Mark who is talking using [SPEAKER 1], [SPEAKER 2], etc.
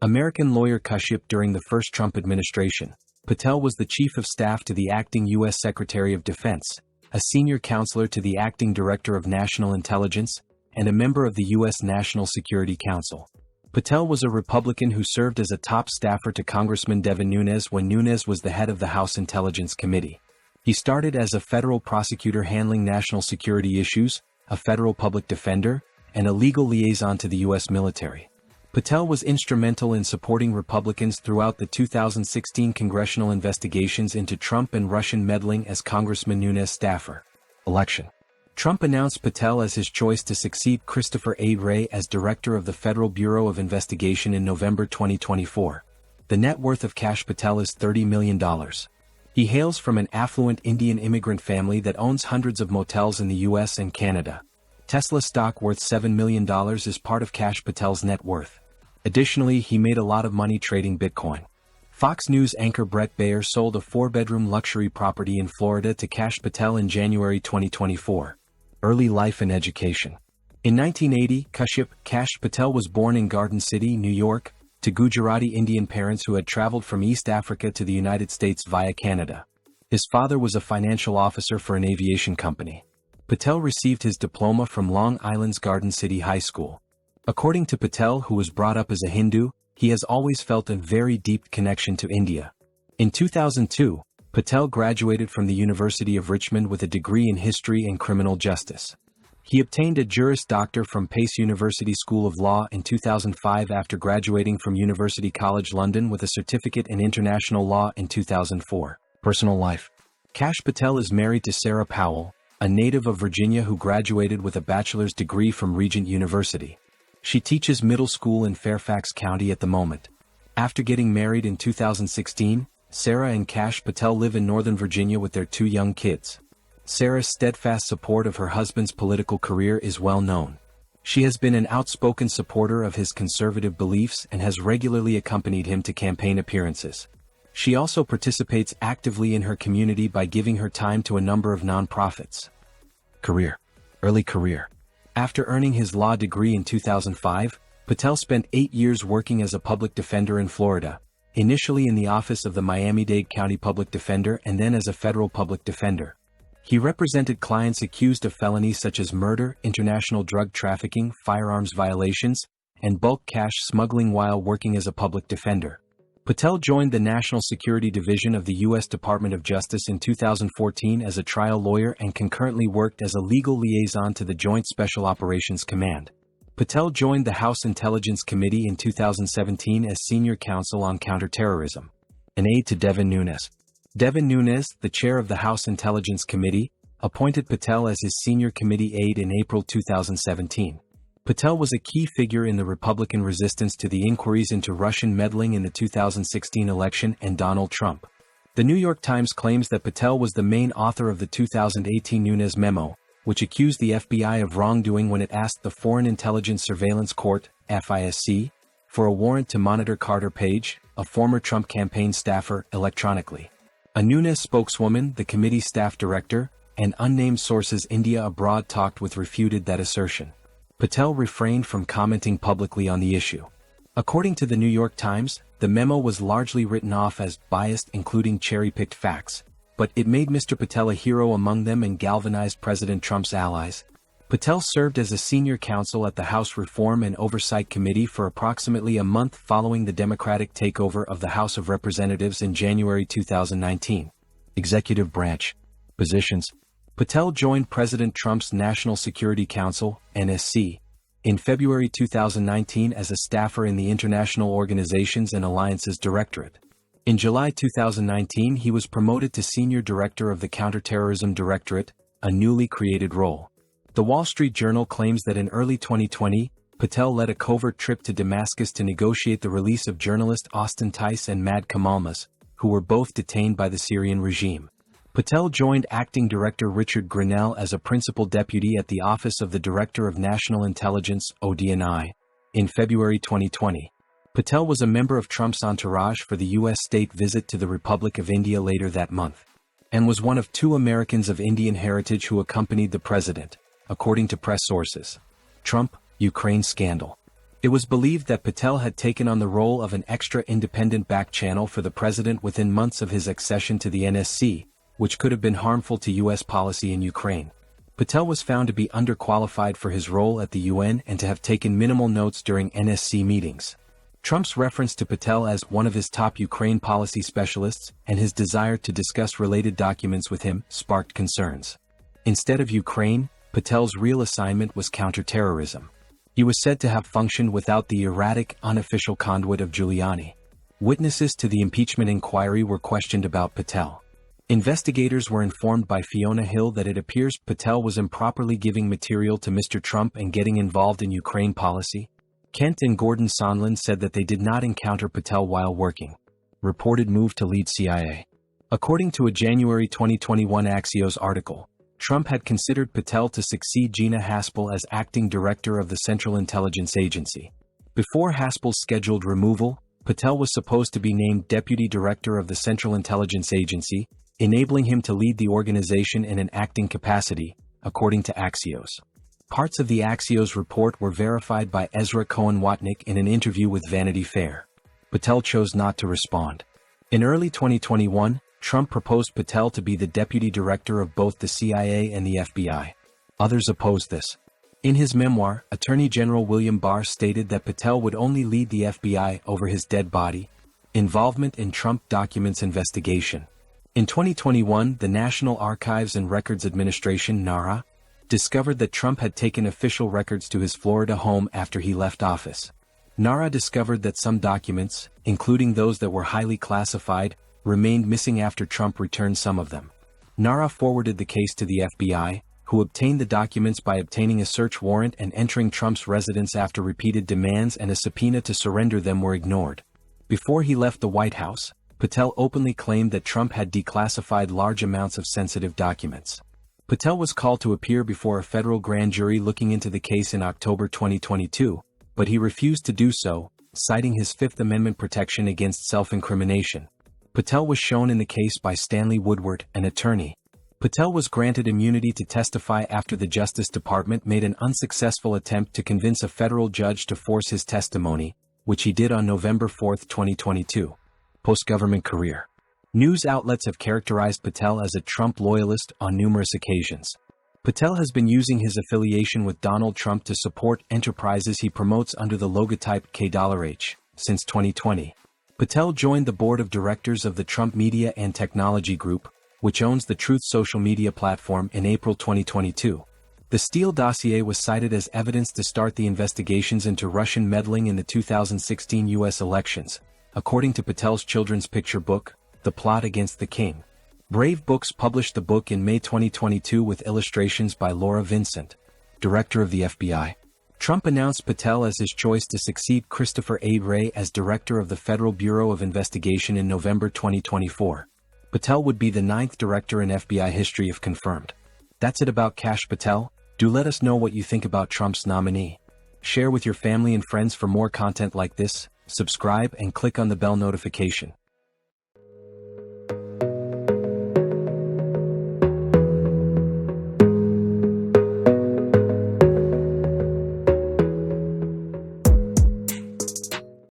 [SPEAKER 1] American lawyer Kash during the first Trump administration. Patel was the chief of staff to the acting U.S. Secretary of Defense, a senior counselor to the acting director of national intelligence, and a member of the U.S. National Security Council. Patel was a Republican who served as a top staffer to Congressman Devin Nunes when Nunes was the head of the House Intelligence Committee. He started as a federal prosecutor handling national security issues, a federal public defender, and a legal liaison to the U.S. military. Patel was instrumental in supporting Republicans throughout the 2016 congressional investigations into Trump and Russian meddling as Congressman Nunes' staffer. Election. Trump announced Patel as his choice to succeed Christopher A. Wray as director of the Federal Bureau of Investigation in November 2024. The net worth of Kash Patel is $30 million. He hails from an affluent Indian immigrant family that owns hundreds of motels in the U.S. and Canada. Tesla stock worth $7 million is part of Kash Patel's net worth. Additionally, he made a lot of money trading Bitcoin. Fox News anchor Brett Baer sold a 4-bedroom luxury property in Florida to Kash Patel in January 2024. Early life and education. In 1980, Kash Patel was born in Garden City, New York, to Gujarati-Indian parents who had traveled from East Africa to the United States via Canada. His father was a financial officer for an aviation company. Patel received his diploma from Long Island's Garden City High School. According to Patel, who was brought up as a Hindu, he has always felt a very deep connection to India. In 2002, Patel graduated from the University of Richmond with a degree in history and criminal justice. He obtained a Juris Doctor from Pace University School of Law in 2005 after graduating from University College London with a certificate in international law in 2004. Personal life. Kash Patel is married to Sarah Powell, a native of Virginia who graduated with a bachelor's degree from Regent University. She teaches middle school in Fairfax County at the moment. After getting married in 2016, Sarah and Kash Patel live in Northern Virginia with their 2 young kids. Sarah's steadfast support of her husband's political career is well known. She has been an outspoken supporter of his conservative beliefs and has regularly accompanied him to campaign appearances. She also participates actively in her community by giving her time to a number of nonprofits. Career. Early career. After earning his law degree in 2005, Patel spent 8 years working as a public defender in Florida, initially in the office of the Miami-Dade County Public Defender and then as a federal public defender. He represented clients accused of felonies such as murder, international drug trafficking, firearms violations, and bulk cash smuggling while working as a public defender. Patel joined the National Security Division of the U.S. Department of Justice in 2014 as a trial lawyer and concurrently worked as a legal liaison to the Joint Special Operations Command. Patel joined the House Intelligence Committee in 2017 as senior counsel on counterterrorism. An aide to Devin Nunes. Devin Nunes, the chair of the House Intelligence Committee, appointed Patel as his senior committee aide in April 2017. Patel was a key figure in the Republican resistance to the inquiries into Russian meddling in the 2016 election and Donald Trump. The New York Times claims that Patel was the main author of the 2018 Nunes memo, which accused the FBI of wrongdoing when it asked the Foreign Intelligence Surveillance Court, FISC, for a warrant to monitor Carter Page, a former Trump campaign staffer, electronically. A Nunes spokeswoman, the committee staff director, and unnamed sources India Abroad talked with refuted that assertion. Patel refrained from commenting publicly on the issue. According to the New York Times, the memo was largely written off as biased, including cherry-picked facts, but it made Mr. Patel a hero among them and galvanized President Trump's allies. Patel served as a senior counsel at the House Reform and Oversight Committee for approximately a month following the Democratic takeover of the House of Representatives in January 2019. Executive Branch. Positions. Patel joined President Trump's National Security Council, NSC, in February 2019 as a staffer in the International Organizations and Alliances Directorate. In July 2019 he was promoted to Senior Director of the Counterterrorism Directorate, a newly created role. The Wall Street Journal claims that in early 2020, Patel led a covert trip to Damascus to negotiate the release of journalist Austin Tice and Mad Kamalmas, who were both detained by the Syrian regime. Patel joined Acting Director Richard Grenell as a principal deputy at the Office of the Director of National Intelligence, ODNI, in February 2020. Patel was a member of Trump's entourage for the U.S. state visit to the Republic of India later that month, and was one of 2 Americans of Indian heritage who accompanied the president, according to press sources. Trump, Ukraine scandal. It was believed that Patel had taken on the role of an extra independent back channel for the president within months of his accession to the NSC, which could have been harmful to U.S. policy in Ukraine. Patel was found to be underqualified for his role at the UN and to have taken minimal notes during NSC meetings. Trump's reference to Patel as one of his top Ukraine policy specialists and his desire to discuss related documents with him sparked concerns. Instead of Ukraine, Patel's real assignment was counterterrorism. He was said to have functioned without the erratic, unofficial conduit of Giuliani. Witnesses to the impeachment inquiry were questioned about Patel. Investigators were informed by Fiona Hill that it appears Patel was improperly giving material to Mr. Trump and getting involved in Ukraine policy. Kent and Gordon Sondland said that they did not encounter Patel while working. Reported move to lead CIA. According to a January 2021 Axios article, Trump had considered Patel to succeed Gina Haspel as acting director of the Central Intelligence Agency. Before Haspel's scheduled removal, Patel was supposed to be named deputy director of the Central Intelligence Agency, enabling him to lead the organization in an acting capacity, according to Axios. Parts of the Axios report were verified by Ezra Cohen-Watnick in an interview with Vanity Fair. Patel chose not to respond. In early 2021, Trump proposed Patel to be the deputy director of both the CIA and the FBI. Others opposed this. In his memoir, Attorney General William Barr stated that Patel would only lead the FBI over his dead body. Involvement in Trump documents investigation. In 2021, the National Archives and Records Administration (NARA) discovered that Trump had taken official records to his Florida home after he left office. NARA discovered that some documents, including those that were highly classified, remained missing after Trump returned some of them. NARA forwarded the case to the FBI, who obtained the documents by obtaining a search warrant and entering Trump's residence after repeated demands and a subpoena to surrender them were ignored. Before he left the White House, Patel openly claimed that Trump had declassified large amounts of sensitive documents. Patel was called to appear before a federal grand jury looking into the case in October 2022, but he refused to do so, citing his Fifth Amendment protection against self-incrimination. Patel was shown in the case by Stanley Woodward, an attorney. Patel was granted immunity to testify after the Justice Department made an unsuccessful attempt to convince a federal judge to force his testimony, which he did on November 4, 2022. Post-government career. News outlets have characterized Patel as a Trump loyalist on numerous occasions. Patel has been using his affiliation with Donald Trump to support enterprises he promotes under the logotype KH since 2020. Patel joined the board of directors of the Trump Media and Technology Group, which owns the Truth social media platform, in April 2022. The Steele dossier was cited as evidence to start the investigations into Russian meddling in the 2016 U.S. elections, according to Patel's children's picture book, The Plot Against the King. Brave Books published the book in May 2022 with illustrations by Laura Vincent, director of the FBI. Trump announced Patel as his choice to succeed Christopher A. Wray as director of the Federal Bureau of Investigation in November 2024. Patel would be the 9th director in FBI history if confirmed. That's it about Kash Patel. Do let us know what you think about Trump's nominee. Share with your family and friends for more content like this, subscribe and click on the bell notification.